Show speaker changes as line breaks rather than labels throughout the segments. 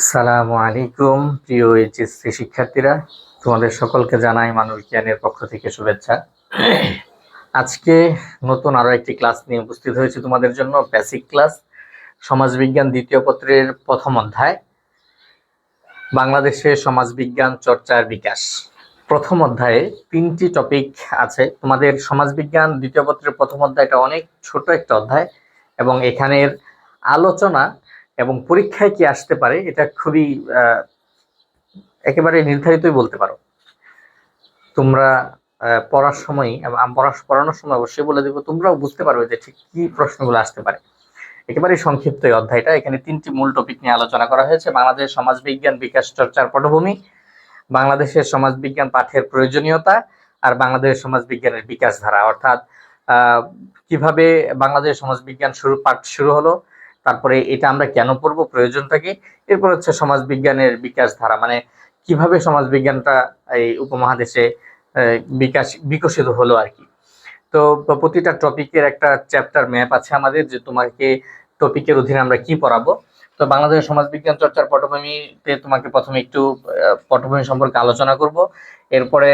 আসসালামু আলাইকুম প্রিয় এইচএসসি শিক্ষার্থীরা, তোমাদের সকলকে জানাই মানুষ জ্ঞানের পক্ষ থেকে শুভেচ্ছা। আজকে নতুন আরো একটি ক্লাস নিয়ে উপস্থিত হয়েছি তোমাদের জন্য। বেসিক ক্লাস, সমাজবিজ্ঞান দ্বিতীয় পত্রের প্রথম অধ্যায়, বাংলাদেশে সমাজবিজ্ঞান চর্চার বিকাশ। প্রথম অধ্যায়ে তিনটি টপিক আছে। তোমাদের সমাজবিজ্ঞান দ্বিতীয় পত্রের প্রথম অধ্যায়টা অনেক ছোট একটা অধ্যায় এবং এখানের আলোচনা এবং পরীক্ষায় কি আসতে পারে এটা খুবই একেবারে নির্ধারিতই বলতে পারো। তোমরা পড়ার সময় এবং পড়ানোর সময় অবশ্যই বলে দেবো, তোমরাও বুঝতে পারবে যে ঠিক কি প্রশ্নগুলো আসতে পারে। একেবারে সংক্ষিপ্ত এই অধ্যায়টা। এখানে তিনটি মূল টপিক নিয়ে আলোচনা করা হয়েছে: বাংলাদেশ সমাজবিজ্ঞান বিকাশ চর্চার পটভূমি, বাংলাদেশের সমাজবিজ্ঞান পাঠের প্রয়োজনীয়তা, আর বাংলাদেশ সমাজবিজ্ঞানের বিকাশ ধারা। অর্থাৎ কিভাবে বাংলাদেশ সমাজবিজ্ঞান পাঠ শুরু হলো, তারপরে এটা আমরা কেন পড়বো, প্রয়োজনটা কি, এরপর হচ্ছে সমাজবিজ্ঞানের বিকাশ ধারা, মানে কিভাবে সমাজবিজ্ঞানটা এই উপমহাদেশে বিকশিত হলো আর কি। তো প্রতিটা টপিকের একটা চ্যাপ্টার ম্যাপ আছে আমাদের, যে তোমাকে টপিকের অধীনে আমরা কি পড়াবো। তো বাংলাদেশ সমাজবিজ্ঞান চর্চার পটভূমিতে তোমাকে প্রথমে একটু পটভূমি সম্পর্কে আলোচনা করব। এরপরে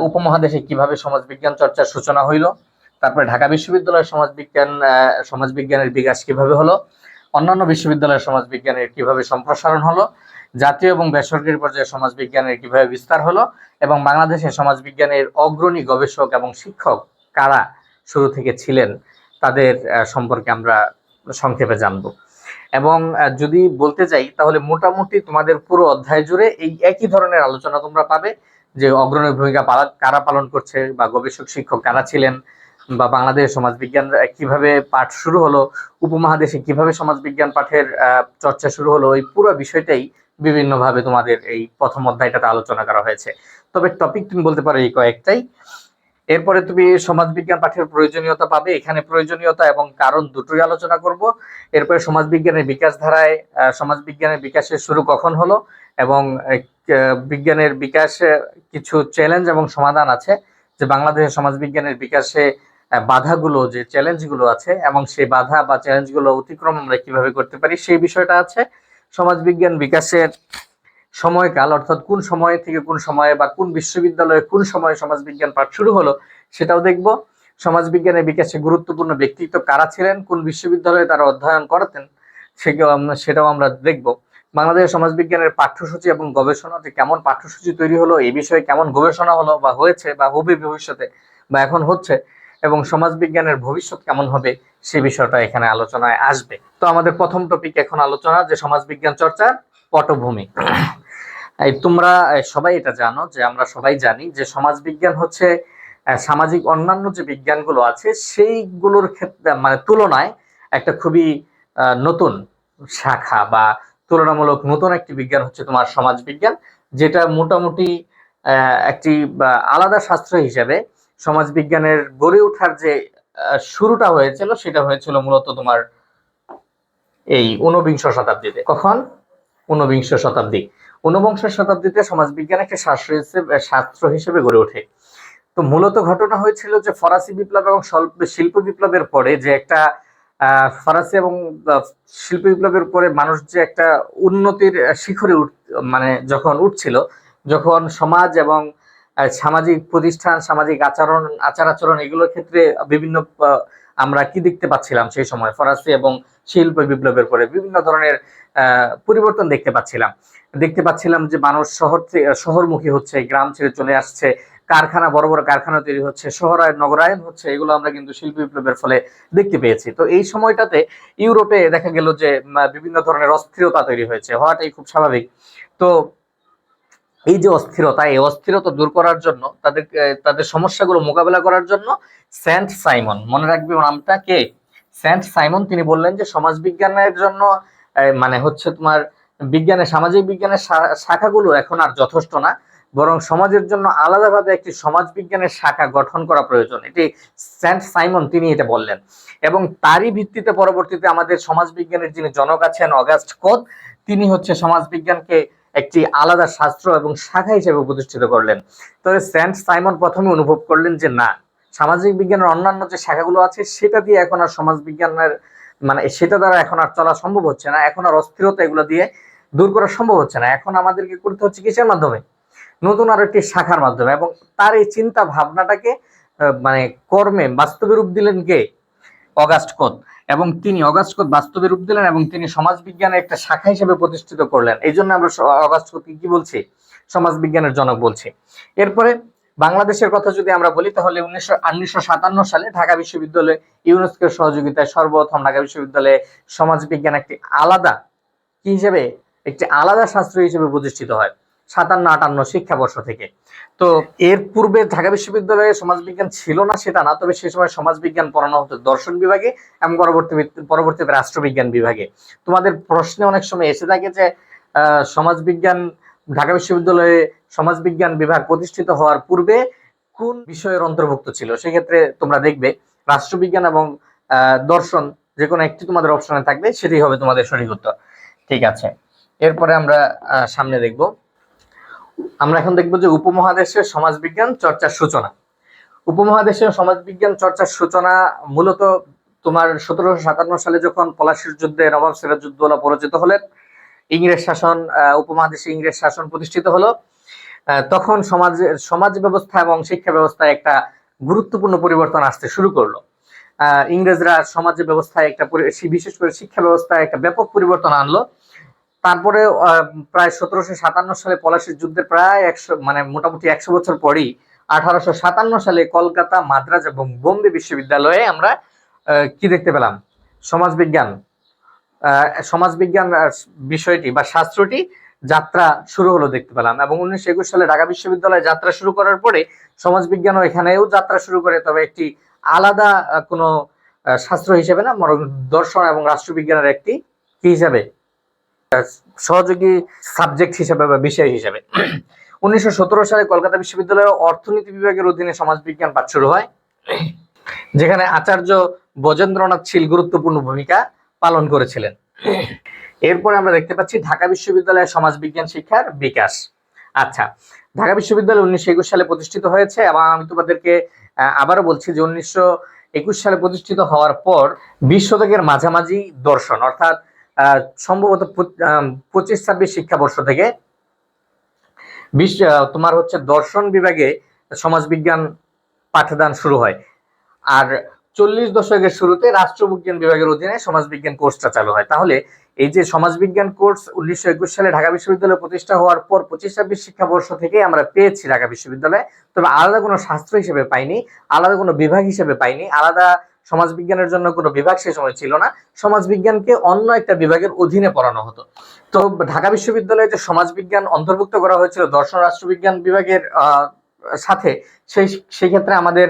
উপমহাদেশে কিভাবে সমাজবিজ্ঞান চর্চার সূচনা হইল, তারপরে ঢাকা বিশ্ববিদ্যালয়ের সমাজবিজ্ঞানের বিকাশ কিভাবে হলো, অন্যান্য বিশ্ববিদ্যালয়ের সমাজবিজ্ঞানের কিভাবে সম্প্রসারণ হলো, জাতীয় এবং বেসরকারি পর্যায়ে সমাজবিজ্ঞানের কিভাবে বিস্তার হলো, এবং বাংলাদেশের সমাজবিজ্ঞানের অগ্রণী গবেষক এবং শিক্ষক কারা শুরু থেকে ছিলেন তাদের সম্পর্কে আমরা সংক্ষেপে জানব। এবং যদি বলতে যাই তাহলে মোটামুটি তোমাদের পুরো অধ্যায় জুড়ে এই একই ধরনের আলোচনা তোমরা পাবে, যে অগ্রণী ভূমিকা কারা পালন করছে, বা গবেষক শিক্ষক কারা ছিলেন, বা বাংলাদেশ সমাজবিজ্ঞান কিভাবে পাঠ শুরু হলো, উপমহাদেশে কিভাবে সমাজবিজ্ঞান পাঠের চর্চা শুরু হলো, এই পুরো বিষয়টাই বিভিন্নভাবে তোমাদের এই প্রথম অধ্যায়টাতে আলোচনা করা হয়েছে। তবে টপিক তুমি বলতে পারো এই কয়েকটাই। এরপরে তুমি সমাজবিজ্ঞান পাঠের প্রয়োজনীয়তা পাবে, এখানে প্রয়োজনীয়তা এবং কারণ দুটোই আলোচনা করব। এরপরে সমাজবিজ্ঞানের বিকাশ ধারায় সমাজবিজ্ঞানের বিকাশের শুরু কখন হলো, এবং বিজ্ঞানের বিকাশে কিছু চ্যালেঞ্জ এবং সমাধান আছে, যে বাংলাদেশের সমাজবিজ্ঞানের বিকাশে বাধাগুলো, যে চ্যালেঞ্জগুলো আছে এবং সেই বাধা বা চ্যালেঞ্জগুলো অতিক্রম আমরা কিভাবে করতে পারি সেই বিষয়টা আছে। সমাজবিজ্ঞান বিকাশের সময়কাল, অর্থাৎ কোন সময় থেকে কোন সময়ে বা কোন বিশ্ববিদ্যালয়ে কোন সময়ে সমাজবিজ্ঞান পাঠ শুরু হলো সেটাও দেখব। সমাজবিজ্ঞানের বিকাশে গুরুত্বপূর্ণ ব্যক্তিত্ব কারা ছিলেন, কোন বিশ্ববিদ্যালয়ে তারা অধ্যয়ন করাতেন সেটাও আমরা দেখব। বাংলাদেশ সমাজবিজ্ঞানের পাঠ্যসূচি এবং গবেষণা, যে কেমন পাঠ্যসূচি তৈরি হলো, এই বিষয়ে কেমন গবেষণা হলো বা হয়েছে বা হবে ভবিষ্যতে বা এখন হচ্ছে, এবং সমাজবিজ্ঞানের ভবিষ্যৎ কেমন হবে সে বিষয়টা এখানে আলোচনায় আসবে। তো আমাদের প্রথম টপিক এখন আলোচনা, যে সমাজবিজ্ঞান চর্চার পটভূমি। তোমরা সবাই এটা জানো, যে আমরা সবাই জানি যে সমাজবিজ্ঞান হচ্ছে সামাজিক অন্যান্য যে বিজ্ঞানগুলো আছে সেইগুলোর ক্ষেত্রে মানে তুলনায় একটা খুবই নতুন শাখা বা তুলনামূলক নতুন একটি বিজ্ঞান হচ্ছে তোমার সমাজবিজ্ঞান, যেটা মোটামুটি একটি আলাদা শাস্ত্র হিসেবে সমাজবিজ্ঞানের গড়ে ওঠার যে শুরুটা হয়েছিল সেটা হয়েছিল মূলত তোমার এই ঊনবিংশ শতাব্দীতে। কখন? ঊনবিংশ শতাব্দী। ঊনবিংশ শতাব্দীতে সমাজবিজ্ঞান একটা শাস্ত্র হিসেবে গড়ে ওঠে। তো মূলত ঘটনা হয়েছিল যে ফরাসি বিপ্লব এবং শিল্প বিপ্লবের পরে যে একটা ফরাসি এবং শিল্প বিপ্লবের পরে মানুষ যে একটা উন্নতির শিখরে মানে যখন উঠছিল, যখন সমাজ এবং সামাজিক প্রতিষ্ঠান, সামাজিক আচার আচরণ এগুলোর ক্ষেত্রে বিভিন্ন আমরা কি দেখতে পাচ্ছিলাম সেই সময় ফরাসি এবং শিল্প বিপ্লবের পরে বিভিন্ন ধরনের পরিবর্তন দেখতে পাচ্ছিলাম যে মানুষ শহরমুখী হচ্ছে, গ্রাম ছেড়ে চলে আসছে, কারখানা, বড় বড় কারখানা তৈরি হচ্ছে, নগরায়ন হচ্ছে, এগুলো আমরা কিন্তু শিল্প বিপ্লবের ফলে দেখতে পেয়েছি। তো এই সময়টাতে ইউরোপে দেখা গেল যে বিভিন্ন ধরনের অস্থিরতা তৈরি হয়েছে, হওয়াটাই খুব স্বাভাবিক। তো এই যে অস্থিরতা, এই অস্থিরতা দূর করার জন্য, তাদের সমস্যাগুলো মোকাবেলা করার জন্য সেন্ট সাইমন, মনে রাখবে নামটা, কে? Saint Simon. তিনি বললেন যে সমাজবিজ্ঞানের জন্য মানে হচ্ছে তোমার সামাজিক বিজ্ঞানের শাখাগুলো এখন আর যথেষ্ট না, বরং সমাজের জন্য আলাদাভাবে একটি সমাজ বিজ্ঞানের শাখা গঠন করা প্রয়োজন। এটি সেন্ট সাইমন তিনি এটা বললেন, এবং তারই ভিত্তিতে পরবর্তীতে আমাদের সমাজ বিজ্ঞানের যিনি জনক আছেন অগাস্ট কোদ, তিনি হচ্ছে সমাজ বিজ্ঞানকে একটি আলাদা শাস্ত্র এবং শাখা হিসেবে প্রতিষ্ঠিত করলেন। তবে সেন্ট সাইমন প্রথমে অনুভব করলেন যে না, সামাজিক বিজ্ঞানের অন্যান্য যে শাখাগুলো আছে সেটা দিয়ে এখন আর সমাজ বিজ্ঞানের মানে সেটা দ্বারা এখন আর চলা সম্ভব হচ্ছে না, এখন আর অস্থিরতা এগুলো দিয়ে দূর করা সম্ভব হচ্ছে না। এখন আমাদেরকে করতে হচ্ছে কিসের মাধ্যমে? নতুন আরো একটি শাখার মাধ্যমে। এবং তার এই চিন্তা ভাবনাটাকে মানে কর্মে বাস্তবে রূপ দিলেন কে? অগাস্ট কোত। এবং তিনি অগাস্ট কোত বাস্তবে রূপ দিলেন এবং তিনি সমাজবিজ্ঞানের একটা শাখা হিসেবে প্রতিষ্ঠিত করলেন। এই জন্য আমরা অগাস্ট কোতকে কি বলছি? সমাজবিজ্ঞানের জনক বলছি। এরপরে বাংলাদেশের কথা যদি আমরা বলি, তাহলে 1957 সালে ঢাকা বিশ্ববিদ্যালয় ইউনেস্কোর সহযোগিতায় সর্বপ্রথম ঢাকা বিশ্ববিদ্যালয়ে সমাজবিজ্ঞান একটি আলাদা কি হিসেবে, একটি আলাদা শাস্ত্র হিসেবে প্রতিষ্ঠিত হয় 57-58 শিক্ষাবর্ষ থেকে। তো এর পূর্বে ঢাকা বিশ্ববিদ্যালয়ে সমাজবিজ্ঞান ছিল না সেটা না, তবে সে সময় সমাজবিজ্ঞান পড়ানো হতো দর্শন বিভাগে এবং পরবর্তীতে রাষ্ট্রবিজ্ঞান বিভাগে। তোমাদের প্রশ্নে অনেক সময় এসে থাকে যে সমাজবিজ্ঞান ঢাকা বিশ্ববিদ্যালয়ে সমাজবিজ্ঞান বিভাগ প্রতিষ্ঠিত হওয়ার পূর্বে কোন বিষয়ের অন্তর্ভুক্ত ছিল। সেক্ষেত্রে তোমরা দেখবে রাষ্ট্রবিজ্ঞান এবং দর্শন যে কোনো একটি তোমাদের অপশনে থাকবে, সেটি হবে তোমাদের সঠিক উত্তর। ঠিক আছে, এরপরে আমরা সামনে দেখব। আমরা এখন দেখব যে উপমহাদেশের সমাজবিজ্ঞান চর্চার সূচনা। উপমহাদেশের সমাজবিজ্ঞান চর্চার সূচনা মূলত তোমার 1757 সালে যখন পলাশীর যুদ্ধে নবাব সিরাজউদ্দৌলা পরাজিত হলেন, ইংরেজ শাসন উপমহাদেশে ইংরেজ শাসন প্রতিষ্ঠিত হলো, তখন সমাজ ব্যবস্থা এবং শিক্ষা ব্যবস্থায় একটা গুরুত্বপূর্ণ পরিবর্তন আসতে শুরু করলো। ইংরেজরা সমাজ ব্যবস্থায় একটা, বিশেষ করে শিক্ষা ব্যবস্থায় একটা ব্যাপক পরিবর্তন আনলো। তারপরে প্রায় 1757 সালে পলাশীর যুদ্ধের প্রায় 100 মানে মোটামুটি 100 বছর পরই 1857 সালে কলকাতা, মাদ্রাজ এবং বোম্বে বিশ্ববিদ্যালয়ে আমরা কি দেখতে পেলাম? সমাজবিজ্ঞান বিষয়টি বা শাস্ত্রটি যাত্রা শুরু হলো দেখতে পেলাম। এবং 1921 সালে ঢাকা বিশ্ববিদ্যালয়ে যাত্রা শুরু করার পরে সমাজবিজ্ঞানও এখানেও যাত্রা শুরু করে, তবে একটি আলাদা কোনো শাস্ত্র হিসেবে না, বরং দর্শন এবং রাষ্ট্রবিজ্ঞানের একটি কি হিসাবে, সহযোগী সাবজেক্ট হিসেবে বা বিষয় হিসেবে। 1917 সালে কলকাতা বিশ্ববিদ্যালয়ের অর্থনীতি বিভাগের অধীনে সমাজবিজ্ঞান পাঠ শুরু হয়, যেখানে আচার্য বজেন্দ্রনাথ শীল গুরুত্বপূর্ণ ভূমিকা পালন করেছিলেন। এরপরে আমরা দেখতে পাচ্ছি ঢাকা বিশ্ববিদ্যালয়ের সমাজবিজ্ঞান শিক্ষার বিকাশ। আচ্ছা, ঢাকা বিশ্ববিদ্যালয় 1921 সালে প্রতিষ্ঠিত হয়েছে এবং আমি তোমাদেরকে আবারও বলছি যে 1921 সালে প্রতিষ্ঠিত হওয়ার পর 20 শতকের মাঝামাঝি দর্শন, অর্থাৎ সম্ভবত 25-26 শিক্ষাবর্ষ থেকে তোমার হচ্ছে দর্শন বিভাগে সমাজবিজ্ঞান পাঠদান শুরু হয়। আর 40 দশকের শুরুতে রাষ্ট্রবিজ্ঞান বিভাগের অধীনে সমাজবিজ্ঞান কোর্সটা চালু হয়। তাহলে এই যে সমাজবিজ্ঞান কোর্স 1921 সালে ঢাকা বিশ্ববিদ্যালয় প্রতিষ্ঠা হওয়ার পর 25-26 শিক্ষাবর্ষ থেকে আমরা পেয়েছি ঢাকা বিশ্ববিদ্যালয়ে, তবে আলাদা কোনো শাস্ত্র হিসেবে পাইনি, আলাদা কোনো বিভাগ হিসেবে পাইনি, আলাদা সমাজবিজ্ঞানের জন্য কোনো বিভাগ সে সময় ছিল না। সমাজবিজ্ঞানকে অন্য একটা বিভাগের অধীনে পড়ানো হতো। তো ঢাকা বিশ্ববিদ্যালয়ে যে সমাজবিজ্ঞান অন্তর্ভুক্ত করা হয়েছিল দর্শন রাষ্ট্রবিজ্ঞান বিভাগের সাথে, সেই ক্ষেত্রে আমাদের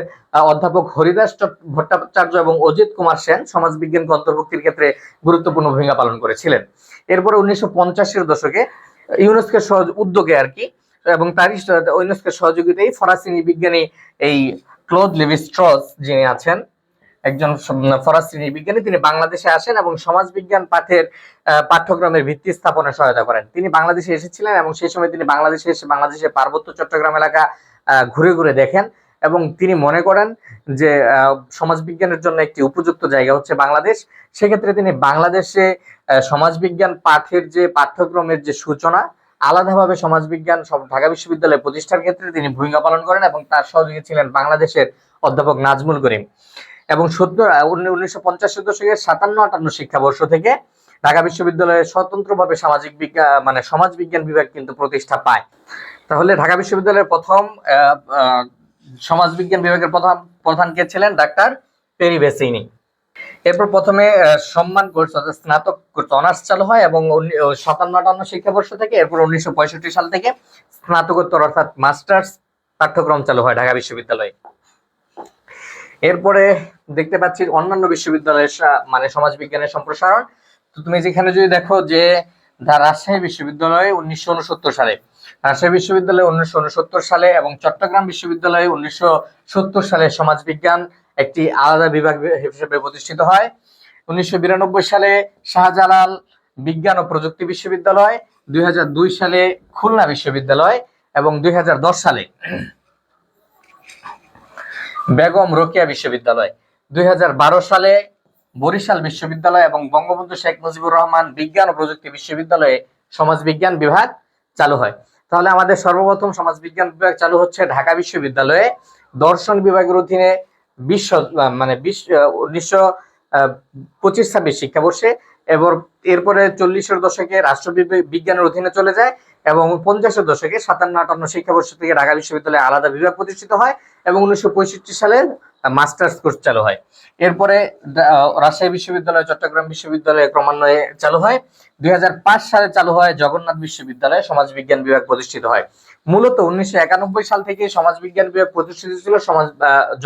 অধ্যাপক হরিদাস ভট্টাচার্য এবং অজিত কুমার সেন সমাজবিজ্ঞানকে অন্তর্ভুক্তির ক্ষেত্রে গুরুত্বপূর্ণ ভূমিকা পালন করেছিলেন। এরপরে 1950-এর দশকে ইউনেস্কোর উদ্যোগে আর কি, এবং তারই ইউনেস্কোর সহযোগিতায় ফরাসি বিজ্ঞানী এই ক্লদ লেভি স্ট্রস যিনি আছেন, একজন ফরাসি বিজ্ঞানী, তিনি বাংলাদেশে আসেন এবং সমাজবিজ্ঞান পাঠের পাঠ্যক্রমের ভিত্তি স্থাপনে সহায়তা করেন। তিনি বাংলাদেশে এসেছিলেন এবং সেই সময় তিনি বাংলাদেশে এসে বাংলাদেশের পার্বত্য চট্টগ্রাম এলাকা ঘুরে ঘুরে দেখেন এবং তিনি মনে করেন যে সমাজবিজ্ঞানের জন্য একটি উপযুক্ত জায়গা হচ্ছে বাংলাদেশ। সেক্ষেত্রে তিনি বাংলাদেশে সমাজবিজ্ঞান পাঠের যে পাঠ্যক্রমের যে সূচনা, আলাদাভাবে সমাজবিজ্ঞান ঢাকা বিশ্ববিদ্যালয়ে প্রতিষ্ঠার ক্ষেত্রে তিনি ভূমিকা পালন করেন এবং তার সহযোগী ছিলেন বাংলাদেশের অধ্যাপক নাজমুল করিম। এবং 1950-এর দশকের 57-58 শিক্ষাবর্ষ থেকে ঢাকা বিশ্ববিদ্যালয়ে স্বতন্ত্রভাবে সামাজিক বিজ্ঞান মানে সমাজবিজ্ঞান বিভাগ কিন্তু প্রতিষ্ঠা পায়। তাহলে ঢাকা বিশ্ববিদ্যালয়ের প্রথম সমাজবিজ্ঞান বিভাগের প্রধান কে ছিলেন? ডাক্তার পেরি বেসিনি। এরপর প্রথমে সম্মান কোর্স অর্থাৎ স্নাতক কোর্স অনার্স চালু হয় এবং 57-58 শিক্ষাবর্ষ থেকে। এরপর 1965 সাল থেকে স্নাতকোত্তর অর্থাৎ মাস্টার্স পাঠ্যক্রম চালু হয় ঢাকা বিশ্ববিদ্যালয়ে। এরপরে দেখতে পাচ্ছি অন্যান্য বিশ্ববিদ্যালয়ের মানে সমাজবিজ্ঞানের সম্প্রসারণ। তো তুমি যেখানে যদি দেখো যে রাজশাহী বিশ্ববিদ্যালয়ে 1969 সালে, রাজশাহী বিশ্ববিদ্যালয়ে 1969 সালে এবং চট্টগ্রাম বিশ্ববিদ্যালয়ে 1970 সালে সমাজবিজ্ঞান একটি আলাদা বিভাগ হিসেবে প্রতিষ্ঠিত হয়। 1992 সালে শাহজালাল বিজ্ঞান ও প্রযুক্তি বিশ্ববিদ্যালয়, 2002 সালে খুলনা বিশ্ববিদ্যালয় এবং 2010 সালে বেগম রোকেয়া বিশ্ববিদ্যালয়, 2012 সালে বরিশাল বিশ্ববিদ্যালয় এবং বঙ্গবন্ধু শেখ মুজিবুর রহমান বিজ্ঞান ও প্রযুক্তি বিশ্ববিদ্যালয়ে সমাজবিজ্ঞান বিভাগ চালু হয়। তাহলে আমাদের সর্বপ্রথম সমাজবিজ্ঞান বিভাগ চালু হচ্ছে ঢাকা বিশ্ববিদ্যালয়ে দর্শন বিভাগের অধীনে 1925-26 শিক্ষাবর্ষে, এবং এরপরে 40-এর দশকে রাষ্ট্রবিজ্ঞানের অধীনে চলে যায়, এবং 50-এর দশকে 57-58 শিক্ষাবর্ষ থেকে ঢাকা বিশ্ববিদ্যালয়ে আলাদা বিভাগ প্রতিষ্ঠিত হয়, এবং 1965 সালে মাস্টার্স কোর্স চালু হয়। এরপরে রাজশাহী বিশ্ববিদ্যালয়, চট্টগ্রাম বিশ্ববিদ্যালয়ে ক্রমান্বয়ে চালু হয়। 2005 সালে চালু হয় জগন্নাথ বিশ্ববিদ্যালয়ে সমাজবিজ্ঞান বিভাগ প্রতিষ্ঠিত হয়। মূলত 1991 সাল থেকে সমাজবিজ্ঞান বিভাগ প্রতিষ্ঠিত ছিল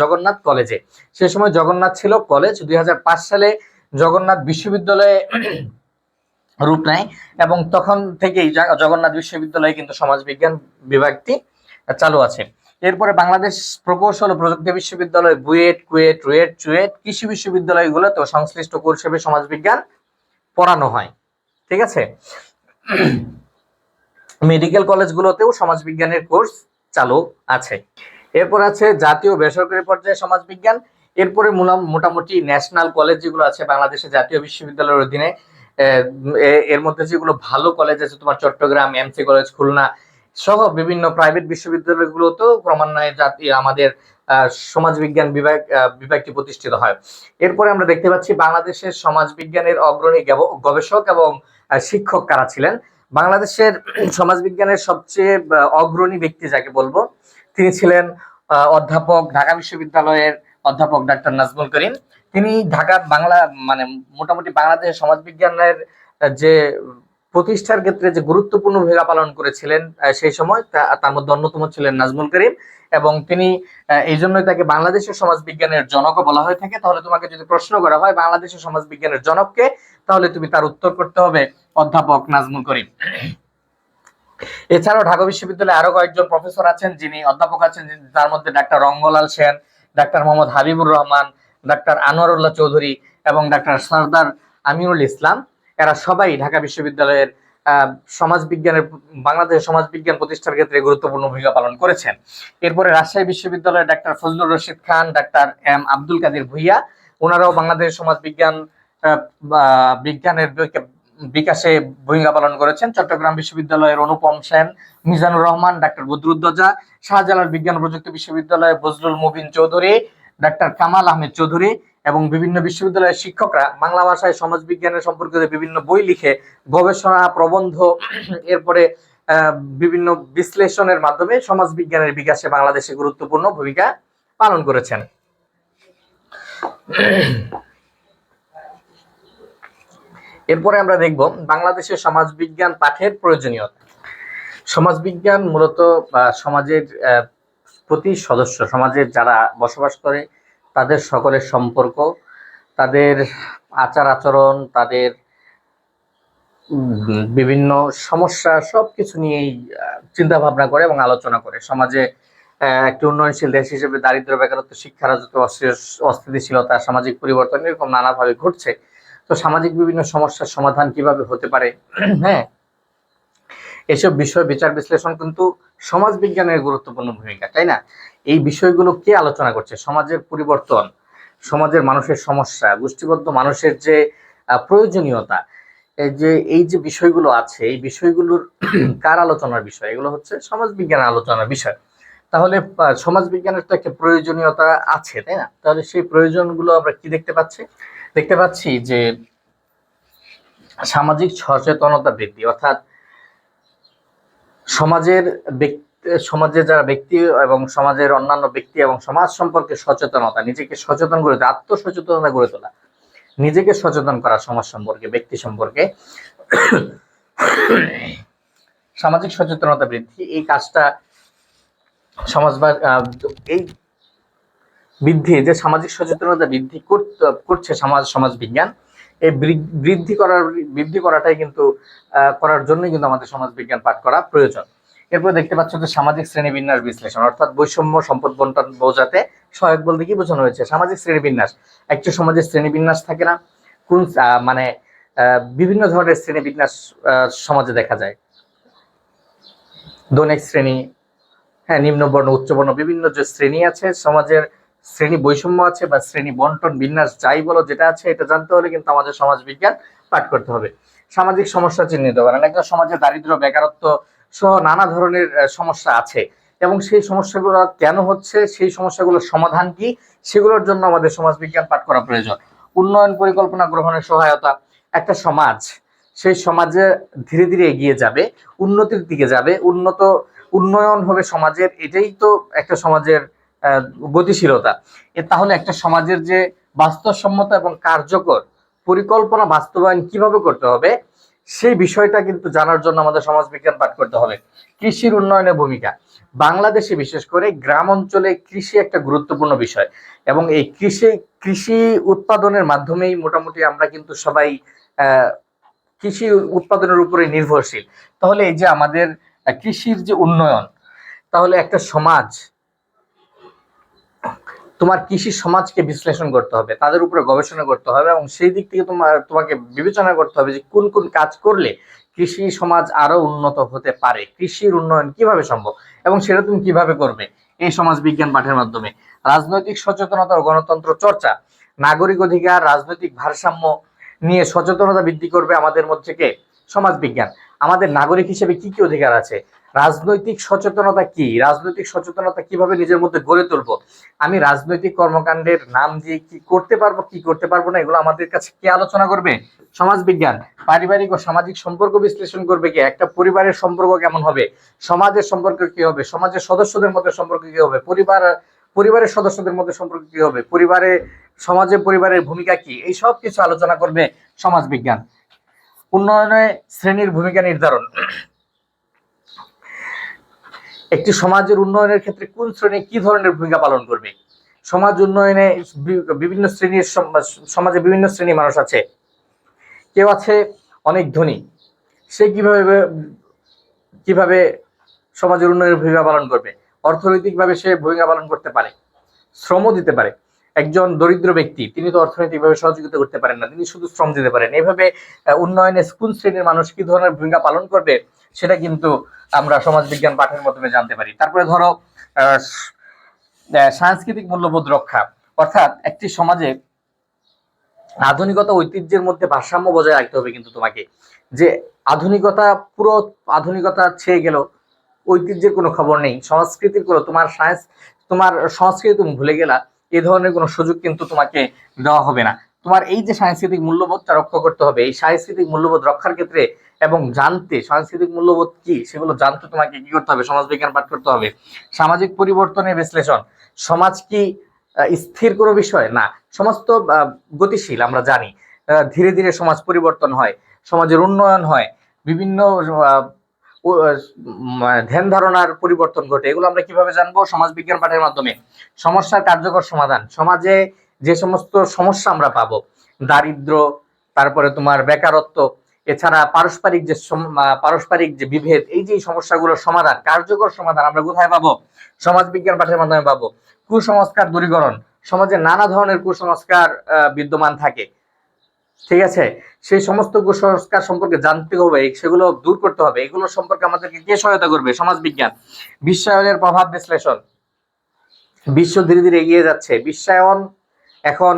জগন্নাথ কলেজে। সে সময় জগন্নাথ ছিল কলেজ। 2005 সালে জগন্নাথ বিশ্ববিদ্যালয়ে রূপ নেয়, এবং তখন থেকেই জগন্নাথ বিশ্ববিদ্যালয়ে কিন্তু সমাজবিজ্ঞান বিভাগটি চালু আছে। এরপরে বাংলাদেশ প্রকৌশল ও প্রযুক্তি বিশ্ববিদ্যালয়, বুয়েট, কুয়েট, রুয়েট, চুয়েট, কৃষি বিশ্ববিদ্যালয়গুলোতে সংশ্লিষ্ট কোর্স হিসেবে সমাজবিজ্ঞান পড়ানো হয়। ঠিক আছে। মেডিকেল কলেজগুলোতেও সমাজবিজ্ঞানের কোর্স চালু আছে। এরপর আছে জাতীয় বেসরকারি পর্যায়ে সমাজবিজ্ঞান। এরপরে মোটামুটি ন্যাশনাল কলেজ যেগুলো আছে বাংলাদেশের জাতীয় বিশ্ববিদ্যালয়ের অধীনে, এর মধ্যে যেগুলো ভালো কলেজ আছে তোমার চট্টগ্রাম এমসি কলেজ, খুলনা সহ বিভিন্ন প্রাইভেট বিশ্ববিদ্যালয়গুলোতেও ক্রমান্বয়ে আমাদের সমাজবিজ্ঞান বিভাগটি প্রতিষ্ঠিত হয়। এরপরে আমরা দেখতে পাচ্ছি বাংলাদেশের সমাজবিজ্ঞানের অগ্রণী গবেষক এবং শিক্ষক কারা ছিলেন। বাংলাদেশের সমাজবিজ্ঞানের সবচেয়ে অগ্রণী ব্যক্তি যাকে বলবো, তিনি ছিলেন ঢাকা বিশ্ববিদ্যালয়ের অধ্যাপক ডাক্তার নাজমুল করিম। তিনি ঢাকার মোটামুটি বাংলাদেশের সমাজবিজ্ঞানের যে প্রতিষ্ঠার ক্ষেত্রে যে গুরুত্বপূর্ণ ভূমিকা পালন করেছিলেন সেই সময়, তার মধ্যে অন্যতম ছিলেন নাজমুল করিম, এবং তিনি এই জন্যই তাকে বাংলাদেশের সমাজবিজ্ঞানের জনকও বলা হয়ে থাকে। তাহলে তোমাকে যদি প্রশ্ন করা হয় বাংলাদেশের সমাজবিজ্ঞানের জনককে, তাহলে তুমি তার উত্তর করতে হবে অধ্যাপক নাজমুল করিম। এছাড়াও ঢাকা বিশ্ববিদ্যালয়ে আরো কয়েকজন প্রফেসর আছেন, যিনি অধ্যাপক আছেন, তার মধ্যে doctor Rangalal Sen, doctor Mohammad Habibur Rahman, doctor Anwarullah Chowdhury এবং ডাক্তার সরদার আমিনুল ইসলাম। এরা সবাই ঢাকা বিশ্ববিদ্যালয়ের বাংলাদেশের সমাজবিজ্ঞান প্রতিষ্ঠার ক্ষেত্রে গুরুত্বপূর্ণ ভূমিকা পালন করেছেন। এরপরে রাজশাহী বিশ্ববিদ্যালয়ের doctor Fazlur Rashid Khan, doctor M Abdul কাদের ভুইয়া, ওনারাও বাংলাদেশের বিজ্ঞানের বিকাশে ভূমিকা পালন করেছেন। চট্টগ্রাম বিশ্ববিদ্যালয়ের অনুপম সেন, মিজানুর রহমান, ডাক্তার বদরুদ্দোজা, শাহজালাল বিজ্ঞান ও প্রযুক্তি বিশ্ববিদ্যালয়ের বজলুল মুবিন চৌধুরী, ডাক্তার কামাল আহমেদ চৌধুরী এবং বিভিন্ন বিশ্ববিদ্যালয়ের শিক্ষকরা বাংলা ভাষায় সমাজবিজ্ঞানের সম্পর্কিত বিভিন্ন বই লিখে গবেষণা, প্রবন্ধ, এরপরে বিভিন্ন বিশ্লেষণের মাধ্যমে সমাজবিজ্ঞানের বিকাশে বাংলাদেশে গুরুত্বপূর্ণ ভূমিকা পালন করেছেন। এরপরে আমরা দেখব বাংলাদেশের সমাজবিজ্ঞান পাঠের প্রয়োজনীয়তা। সমাজবিজ্ঞান মূলত সমাজের প্রতি সদস্য, সমাজের যারা বসবাস করে তাদের সকলের সম্পর্ক, তাদের আচার আচরণ, তাদের বিভিন্ন সমস্যা সবকিছু নিয়েই চিন্তা ভাবনা করে এবং আলোচনা করে। সমাজে একটি উন্নয়নশীল দেশ হিসেবে দারিদ্র, বেকারত্ব, শিক্ষা, রাজত্ব, অস্থিতিশীলতা, সামাজিক পরিবর্তন এরকম নানাভাবে ঘটছে। তো সামাজিক বিভিন্ন সমস্যার সমাধান কিভাবে হতে পারে, হ্যাঁ, এসব বিষয় বিচার বিশ্লেষণ কিন্তু সমাজ বিজ্ঞানের গুরুত্বপূর্ণ ভূমিকা, তাই না? এই বিষয়গুলো কে আলোচনা করছে? সমাজের পরিবর্তন, সমাজের মানুষের সমস্যা, গোষ্ঠীবদ্ধ মানুষের যে প্রয়োজনীয়তা, এই যে বিষয়গুলো আছে, এই বিষয়গুলোর কার আলোচনার বিষয়? এগুলো হচ্ছে সমাজ বিজ্ঞানের আলোচনার বিষয়। তাহলে সমাজ বিজ্ঞানের তো একটা প্রয়োজনীয়তা আছে, তাই না? তাহলে সেই প্রয়োজনগুলো আমরা কি দেখতে পাচ্ছি যে সামাজিক সচেতনতা বৃদ্ধি, অর্থাৎ সমাজের যারা ব্যক্তি এবং সমাজের অন্যান্য ব্যক্তি এবং সমাজ সম্পর্কে সচেতনতা, নিজেকে সচেতন করে তোলা, আত্মসচেতনতা গড়ে তোলা, নিজেকে সচেতন করা সমাজ সম্পর্কে, ব্যক্তি সম্পর্কে, সামাজিক সচেতনতা বৃদ্ধি, এই কাজটা এই বৃদ্ধি, যে সামাজিক সচেতনতা বৃদ্ধি করছে সমাজ বিজ্ঞান, এই বৃদ্ধি করাটাই কিন্তু করার জন্যই কিন্তু আমাদের সমাজ বিজ্ঞান পাঠ করা প্রয়োজন। এরপর দেখতে পাচ্ছ যে সামাজিক শ্রেণীবিন্যাস বিশ্লেষণ, অর্থাৎ বৈষম্য, সম্পদ বন্টন বোঝাতে সহায়ক বলতে কি বোঝানো হয়েছে? সামাজিক শ্রেণীবিন্যাস। একটা সমাজের শ্রেণীবিন্যাস থাকে না? কোন বিভিন্ন ধরনের শ্রেণীবিন্যাস সমাজে দেখা যায়। দৈনিক শ্রেণী, হ্যাঁ, নিম্নবর্ণ, উচ্চবর্ণ, বিভিন্ন যে শ্রেণী আছে সমাজের, শ্রেণী বৈষম্য আছে বা শ্রেণী বন্টন বিন্যাস যাই বলো যেটা আছে, এটা জানতে হলে কিন্তু আমাদের সমাজ বিজ্ঞান পাঠ করতে হবে। সামাজিক সমস্যা চিহ্নিত করেন। একটা সমাজে দারিদ্র্য, বেকারত্ব সহ নানা ধরনের সমস্যা আছে এবং সেই সমস্যাগুলো কেন হচ্ছে, সেই সমস্যাগুলোর সমাধান কি, সেগুলোর জন্য আমাদের সমাজবিজ্ঞান পাঠ করা প্রয়োজন। উন্নয়ন পরিকল্পনা গ্রহণের সহায়তা। একটা সমাজ, সেই সমাজে ধীরে ধীরে এগিয়ে যাবে, উন্নতির দিকে যাবে, উন্নয়ন হবে সমাজের, এটাই তো একটা সমাজের গতিশীলতা। তাহলে একটা সমাজের যে বাস্তবসম্মত এবং কার্যকর পরিকল্পনা বাস্তবায়ন কিভাবে করতে হবে, সেই বিষয়টা কিন্তু জানার জন্য আমাদের সমাজবিজ্ঞান পাঠ করতে হবে। কৃষির উন্নয়নের ভূমিকা। বাংলাদেশে বিশেষ করে গ্রাম অঞ্চলে কৃষি একটা গুরুত্বপূর্ণ বিষয় এবং এই কৃষি উৎপাদনের মাধ্যমেই মোটামুটি আমরা কিন্তু সবাই কৃষি উৎপাদনের উপরে নির্ভরশীল। তাহলে এই যে আমাদের কৃষির যে উন্নয়ন, তাহলে একটা সমাজ, তোমার কৃষি সমাজকে বিশ্লেষণ করতে হবে, তাদের উপরে গবেষণা করতে হবে এবং সেই দিক থেকে তোমাকে বিবেচনা করতে হবে যে কোন কোন কাজ করলে কৃষি সমাজ আরো উন্নত হতে পারে, কৃষির উন্নয়ন কিভাবে সম্ভব এবং সেটা তুমি কিভাবে করবে এই সমাজ বিজ্ঞান পাঠের মাধ্যমে। রাজনৈতিক সচেতনতা ও গণতন্ত্র চর্চা। নাগরিক অধিকার, রাজনৈতিক ভারসাম্য নিয়ে সচেতনতা বৃদ্ধি করবে আমাদের মধ্যে কে? সমাজ বিজ্ঞান। আমাদের নাগরিক হিসেবে কি কি অধিকার আছে, রাজনৈতিক সচেতনতা কি, রাজনৈতিক সচেতনতা কিভাবে নিজের মধ্যে গড়ে তুলবো, আমি রাজনৈতিক কর্মকাণ্ডের নাম দিয়ে কি করতে পারবো, কি করতে পারবো না, এগুলো আমাদের কাছে কে আলোচনা করবে? সমাজ বিজ্ঞান। পারিবারিক ও সামাজিক সম্পর্ক বিশ্লেষণ করবে কে? একটা পরিবারের সম্পর্ক কেমন হবে, সমাজের সম্পর্ক কি হবে, সমাজের সদস্যদের মধ্যে সম্পর্ক কি হবে, পরিবারের সদস্যদের মধ্যে সম্পর্ক কি হবে, পরিবারের ভূমিকা কি, এই সব কিছু আলোচনা করবে সমাজ বিজ্ঞান। উন্নয়নে শ্রেণীর ভূমিকা নির্ধারণ। একটি সমাজের উন্নয়নের ক্ষেত্রে কোন শ্রেণী কি ধরনের ভূমিকা পালন করবে? সমাজ উন্নয়নে বিভিন্ন শ্রেণীর সমাজে বিভিন্ন শ্রেণীর মানুষ আছে। কেউ আছে অনেক ধনী, সে কিভাবে সমাজের উন্নয়নের ভূমিকা পালন করবে? অর্থনৈতিকভাবে সে ভূমিকা পালন করতে পারে, শ্রম দিতে পারে। একজন দরিদ্র ব্যক্তি, তিনি তো অর্থনৈতিকভাবে সহযোগিতা করতে পারেন না, তিনি শুধু শ্রম দিতে পারেন। এইভাবে উন্নয়নে কোন শ্রেণীর মানুষ কি ধরনের ভূমিকা পালন করবে সেটা কিন্তু আমরা সমাজবিজ্ঞান পাঠের মাধ্যমে জানতে পারি। তারপরে ধরো সাংস্কৃতিক মূল্যবোধ রক্ষা, অর্থাৎ একটি সমাজে আধুনিকতা ঐতিহ্যের মধ্যে ভারসাম্য বজায় রাখতে হবে। কিন্তু তোমাকে যে পুরো আধুনিকতা ছেয়ে গেল, ঐতিহ্যের কোনো খবর নেই, সংস্কৃতির কোনো তোমার সংস্কৃতি তুমি ভুলে গেলা, এই ধরনের কোনো সুযোগ কিন্তু তোমাকে দেওয়া হবে না। তোমার এই যে সাংস্কৃতিক মূল্যবোধটা রক্ষা করতে হবে, এই সাংস্কৃতিক মূল্যবোধ রক্ষার ক্ষেত্রে এবং জানতে সাংস্কৃতিক মূল্যবোধ কি সেগুলো জানতে তোমাকে কি করতে হবে? সমাজবিজ্ঞান পাঠ করতে হবে। সামাজিক পরিবর্তনের বিশ্লেষণ। সমাজ কি স্থির কোনো বিষয় না, সমাজ তো গতিশীল, আমরা জানি। ধীরে ধীরে সমাজ পরিবর্তন হয়, সমাজের উন্নয়ন হয়, বিভিন্ন ধ্যান ধারণার পরিবর্তন ঘটে। এগুলো আমরা কিভাবে জানবো? সমাজ বিজ্ঞান পাঠের মাধ্যমে। সমস্যার কার্যকর সমাধান। সমাজে যে সমস্ত সমস্যা আমরা পাবো, দারিদ্র, তারপরে তোমার বেকারত্ব, এছাড়া পারস্পরিক যে বিভেদ, এই যে সমস্যাগুলোর সমাধান, কার্যকর সমাধান আমরা কোথায় পাবো? সমাজ বিজ্ঞান পাঠের মাধ্যমে পাবো। কুসংস্কার দূরীকরণ। সমাজে নানা ধরনের কুসংস্কার বিদ্যমান থাকে, ঠিক আছে? সেই সমস্ত কুসংস্কার সম্পর্কে জানতে হবে, সেগুলো দূর করতে হবে। এগুলো সম্পর্কে আমাদেরকে কে সহায়তা করবে? সমাজ বিজ্ঞান। বিশ্বায়নের প্রভাব বিশ্লেষণ। বিশ্ব ধীরে ধীরে এগিয়ে যাচ্ছে, বিশ্বায়ন এখন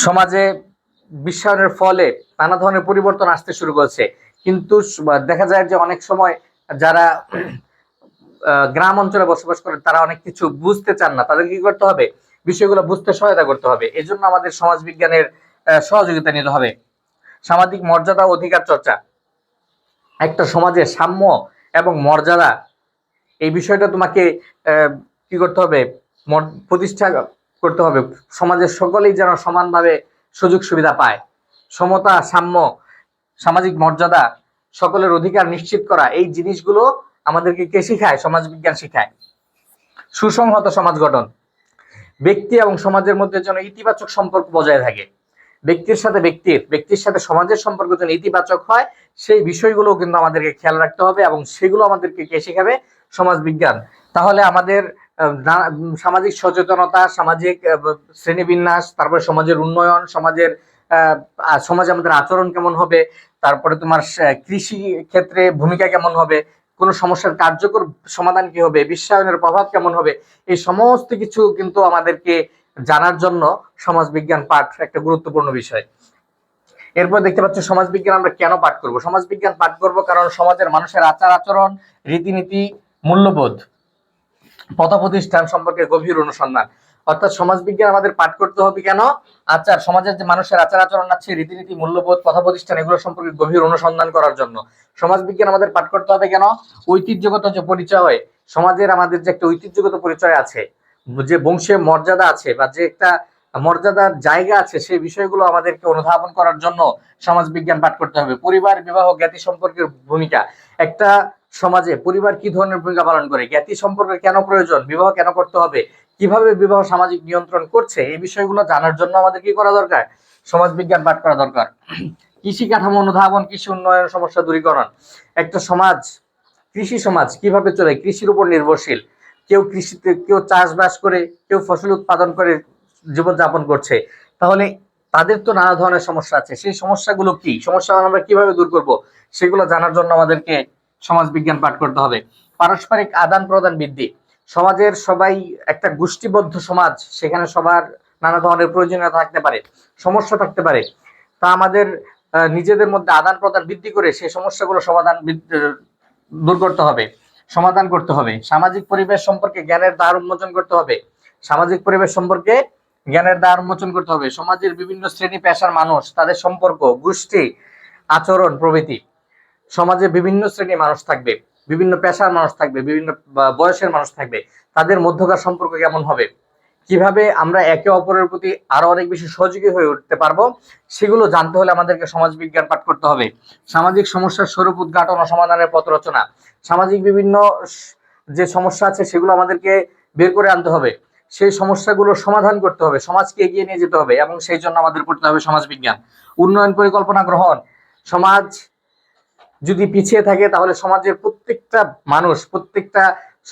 সমাজে বিশ্বায়নের ফলে নানা ধরনের পরিবর্তন আসতে শুরু করেছে, কিন্তু দেখা যায় যে অনেক সময় যারা গ্রাম অঞ্চলে বসবাস করেন তারা অনেক কিছু বুঝতে চান না, তাদের কি করতে হবে? বিষয়গুলো বুঝতে সহায়তা করতে হবে। এজন্য আমাদের সমাজ বিজ্ঞানের সহযোগিতা নিতে হবে। সামাজিক মর্যাদা ও অধিকার চর্চা। একটা সমাজে সাম্য এবং মর্যাদা, এই বিষয়টা তোমাকে কি করতে হবে? প্রতিষ্ঠা করতে হবে। সমাজের সকলেই যেন সমানভাবে সুযোগ সুবিধা পায়। সমতা, সাম্য, সামাজিক মর্যাদা, সকলের অধিকার নিশ্চিত করা, এই জিনিসগুলো আমাদেরকে কে শিখায়? সমাজ বিজ্ঞান শিখায়। সুসংহত সমাজ গঠন। ব্যক্তি এবং সমাজের মধ্যে যেন ইতিবাচক সম্পর্ক বজায় থাকে, ব্যক্তির সাথে সমাজের সম্পর্ক যেন ইতিবাচক হয়, সেই বিষয়গুলো কিন্তু আমাদেরকে খেয়াল রাখতে হবে এবং সেগুলো আমাদেরকে কে শিখাবে? সমাজ বিজ্ঞান। তাহলে আমাদের সামাজিক সচেতনতা, সামাজিক শ্রেণীবিন্যাস, তারপরে সমাজের উন্নয়ন, সমাজে আমাদের আচরণ কেমন হবে, তারপরে তোমার কৃষি ক্ষেত্রে ভূমিকা কেমন হবে, কোন সমস্যার কার্যকর সমাধান কি হবে, বিশ্বায়নের প্রভাব কেমন হবে, এই সমস্ত কিছু কিন্তু আমাদেরকে জানার জন্য সমাজ বিজ্ঞান পাঠ একটা গুরুত্বপূর্ণ বিষয়। এরপর দেখতে পাচ্ছ সমাজবিজ্ঞান আমরা কেন পাঠ করব। সমাজবিজ্ঞান পাঠ করব কারণ সমাজের মানুষের আচার আচরণ, রীতিনীতি, মূল্যবোধ, পথ প্রতিষ্ঠান সম্পর্কে গভীর অনুসন্ধান। অর্থাৎ সমাজবিজ্ঞান আমাদের পাঠ করতে হবে কেন? সমাজের যে মানুষের আচার আচরণ আছে, রীতিনীতি, মূল্যবোধ, পথ প্রতিষ্ঠান, এগুলো সম্পর্কে গভীর অনুসন্ধান করার জন্য সমাজবিজ্ঞান আমাদের পাঠ করতে হবে কেন? ঐতিহ্যগত যে পরিচয়, সমাজের আমাদের যে একটা ঐতিহ্যগত পরিচয় আছে, যে বংশীয় মর্যাদা আছে বা যে একটা মর্যাদার জায়গা আছে, সেই বিষয়গুলো আমাদেরকে অনুধাবন করার জন্য সমাজবিজ্ঞান পাঠ করতে হবে। পরিবার, বিবাহ, জ্ঞাতি সম্পর্কের ভূমিকা, একটা সমাজে পরিবার কি ধরনের ভূমিকা পালন করে, জ্ঞাতি সম্পর্ক কেন প্রয়োজন, বিবাহ কেন করতে হবে, কিভাবে বিবাহ সামাজিক নিয়ন্ত্রণ করছে, এই বিষয়গুলো জানার জন্য আমাদের কি করা দরকার? সমাজবিজ্ঞান পাঠ করা দরকার। কৃষি কাঠামো অনুধাবন, কৃষি উন্নয়ন, সমস্যা দূরীকরণ। একটা সমাজ, কৃষি সমাজ কিভাবে চলে, কৃষির উপর নির্ভরশীল, কেউ কৃষিতে, কেউ চাষবাস করে, কেউ ফসল উৎপাদন করে জীবনযাপন করছে, তাহলে তাদের তো নানা ধরনের সমস্যা আছে। সেই সমস্যাগুলো কি, সমস্যাগুলো আমরা কিভাবে দূর করব, সেগুলো জানার জন্য আমাদেরকে সমাজবিজ্ঞান পাঠ করতে হবে। পারস্পরিক আদান প্রদান বৃদ্ধি, সমাজের সবাই একটা গোষ্ঠীবদ্ধ সমাজ, সেখানে সবার নানা ধরনের প্রয়োজনীয়তা থাকতে পারে, সমস্যা থাকতে পারে, তা আমাদের নিজেদের মধ্যে আদান প্রদান বৃদ্ধি করে সেই সমস্যাগুলো দূর করতে হবে, সমাধান করতে হবে। সামাজিক পরিবেশ সম্পর্কে জ্ঞানের দ্বার উন্মোচন করতে হবে, সামাজিক পরিবেশ সম্পর্কে জ্ঞানের দ্বার উন্মোচন করতে হবে। সমাজের বিভিন্ন শ্রেণী পেশার মানুষ, তাদের সম্পর্ক, গোষ্ঠী, আচরণ প্রভৃতি। সমাজে বিভিন্ন শ্রেণীর মানুষ থাকবে, বিভিন্ন পেশার মানুষ থাকবে, বিভিন্ন বয়সের মানুষ থাকবে, তাদের মধ্যকার সম্পর্ক কেমন হবে, কিভাবে আমরা একে অপরের প্রতি আরো অনেক বেশি সহযোগী হয়ে উঠতে পারবো, সেগুলো জানতে হলে আমাদেরকে সমাজবিজ্ঞান পাঠ করতে হবে। সামাজিক সমস্যার স্বরূপ উদ্ঘাটন ও সমাধানের পথ রচনা, সামাজিক বিভিন্ন যে সমস্যা আছে সেগুলো আমাদেরকে বের করে আনতে হবে, সেই সমস্যাগুলো সমাধান করতে হবে, সমাজকে এগিয়ে নিয়ে যেতে হবে, এবং সেই জন্য আমাদের পড়তে হবে সমাজবিজ্ঞান। উন্নয়ন পরিকল্পনা গ্রহণ, সমাজ যদি পিছিয়ে থাকে তাহলে সমাজের প্রত্যেকটা মানুষ, প্রত্যেকটা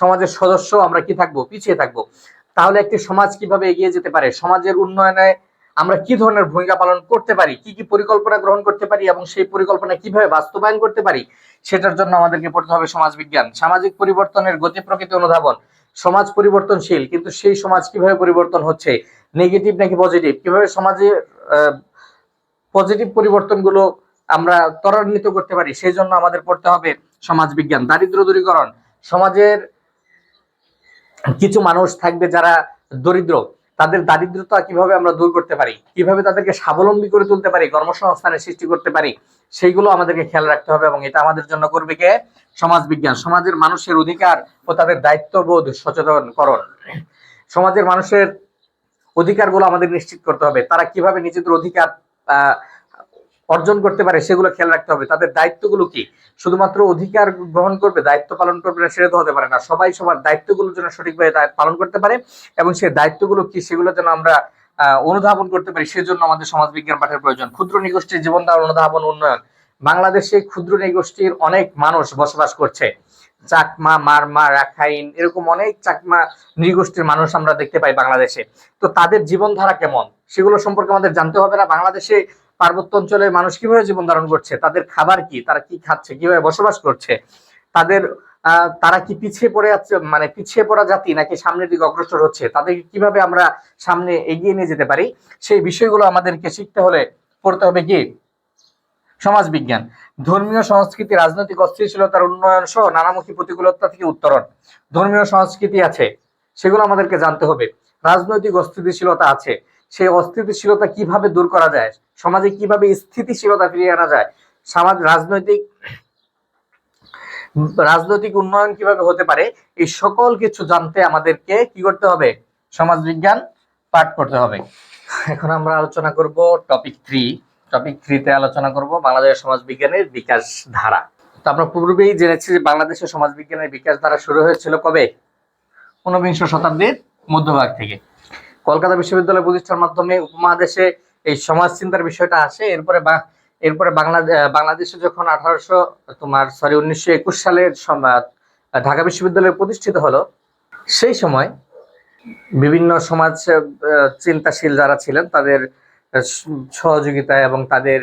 সমাজের সদস্য আমরা কি থাকবো? পিছিয়ে থাকবো। তাহলে একটি সমাজ কিভাবে এগিয়ে যেতে পারে, সমাজের উন্নয়নে আমরা কি ধরনের ভূমিকা পালন করতে পারি, কি কি পরিকল্পনা গ্রহণ করতে পারি, এবং সেই পরিকল্পনা কিভাবে বাস্তবায়ন করতে পারি, সেটার জন্য আমাদেরকে পড়তে হবে সমাজবিজ্ঞান। সামাজিক পরিবর্তনের গতি প্রকৃতি অনুধাবন, সমাজ পরিবর্তনশীল, কিন্তু সেই সমাজ কিভাবে পরিবর্তন হচ্ছে, নেগেটিভ নাকি পজিটিভ, কিভাবে সমাজে পজিটিভ পরিবর্তনগুলো আমরা ত্বরান্বিত করতে পারি, সেই জন্য আমাদের পড়তে হবে সমাজবিজ্ঞান। দারিদ্র দূরীকরণ, সমাজের কিছু মানুষ থাকবে যারা দরিদ্র, তাদের দারিদ্রতা কিভাবে আমরা দূর করতে পারি, কিভাবে তাদেরকে স্বাবলম্বী করে তুলতে পারি, কর্মসংস্থানের সৃষ্টি করতে পারি, সেইগুলো আমাদেরকে খেয়াল রাখতে হবে, এবং এটা আমাদের জন্য করবে কে? সমাজবিজ্ঞান। সমাজের মানুষের অধিকার ও তাদের দায়িত্ববোধ সচেতনকরণ, সমাজের মানুষের অধিকারগুলো আমাদের নিশ্চিত করতে হবে, তারা কিভাবে নিজেদের অধিকার অর্জন করতে পারে সেগুলো খেয়াল রাখতে হবে। তাদের দায়িত্বগুলো কি, শুধুমাত্র অধিকার গ্রহণ করবে, দায়িত্ব পালন করবে না, সেটা তো হতে পারে না। সবাই সবার দায়িত্বগুলো যেন সঠিকভাবে পালন করতে পারে, এবং সেই দায়িত্বগুলো কি সেগুলো যেন আমরা অনুধাবন করতে পারি, সেজন্য আমাদের সমাজবিজ্ঞান পাঠের প্রয়োজন। ক্ষুদ্র নিগোষ্ঠীর জীবনধারণ অনুধাবন উন্নয়ন, বাংলাদেশে ক্ষুদ্র নিগোষ্ঠীর অনেক মানুষ বসবাস করছে, চাকমা, মারমা, রাখাইন, এরকম অনেক চাকমা নৃগোষ্ঠীর মানুষ আমরা দেখতে পাই বাংলাদেশে। তো তাদের জীবনধারা কেমন, সেগুলো সম্পর্কে আমাদের জানতে হবে না? বাংলাদেশে পার্বত্য অঞ্চলের মানুষ কিভাবে জীবন ধারণ করছে, তাদের খাবার কি, তারা কি খাচ্ছে, কিভাবে বসবাস করছে, তাদের তারা কি পিছিয়ে পড়ে যাচ্ছে, মানে পিছিয়ে পড়া জাতি নাকি সামনের দিকে অগ্রসর হচ্ছে, তাদের কিভাবে আমরা সামনে এগিয়ে নিয়ে যেতে পারি, সেই বিষয়গুলো আমাদেরকে শিখতে হলে পড়তে হবে কি? সমাজবিজ্ঞান। ধর্মীয় সংস্কৃতি, রাজনৈতিক অস্থিতিশীলতার উন্নয়ন সহ নানামুখী প্রতিকূলতা থেকে উত্তরণ। ধর্মীয় সংস্কৃতি আছে, সেগুলো আমাদেরকে জানতে হবে। রাজনৈতিক অস্থিতিশীলতা আছে, সেই অস্থিতিশীলতা কিভাবে দূর করা যায়, সমাজে কিভাবে স্থিতিশীলতা ফিরিয়ে আনা যায়, সমাজ রাজনৈতিক উন্নয়ন কিভাবে হতে পারে, এই সকল কিছু জানতে আমাদেরকে কি করতে হবে? সমাজবিজ্ঞান পাঠ করতে হবে। এখন আমরা আলোচনা করব টপিক 3। টপিক 3 তে আলোচনা করব বাংলাদেশের সমাজবিজ্ঞানের বিকাশ ধারা। তো আমরা পূর্বেই জেনেছি যে বাংলাদেশের সমাজবিজ্ঞানের বিকাশ ধারা শুরু হয়েছিল কবে? 19বিংশ শতাব্দীর মধ্যভাগ থেকে। কলকাতা বিশ্ববিদ্যালয় প্রতিষ্ঠার মাধ্যমে উপমহাদেশে এই সমাজ চিন্তার বিষয়টা আসে। এরপরে বাংলাদেশে যখন 1921 সালের ঢাকা বিশ্ববিদ্যালয় প্রতিষ্ঠিত হলো, সেই সময় বিভিন্ন সমাজ চিন্তাশীল যারা ছিলেন তাদের সহযোগিতায় এবং তাদের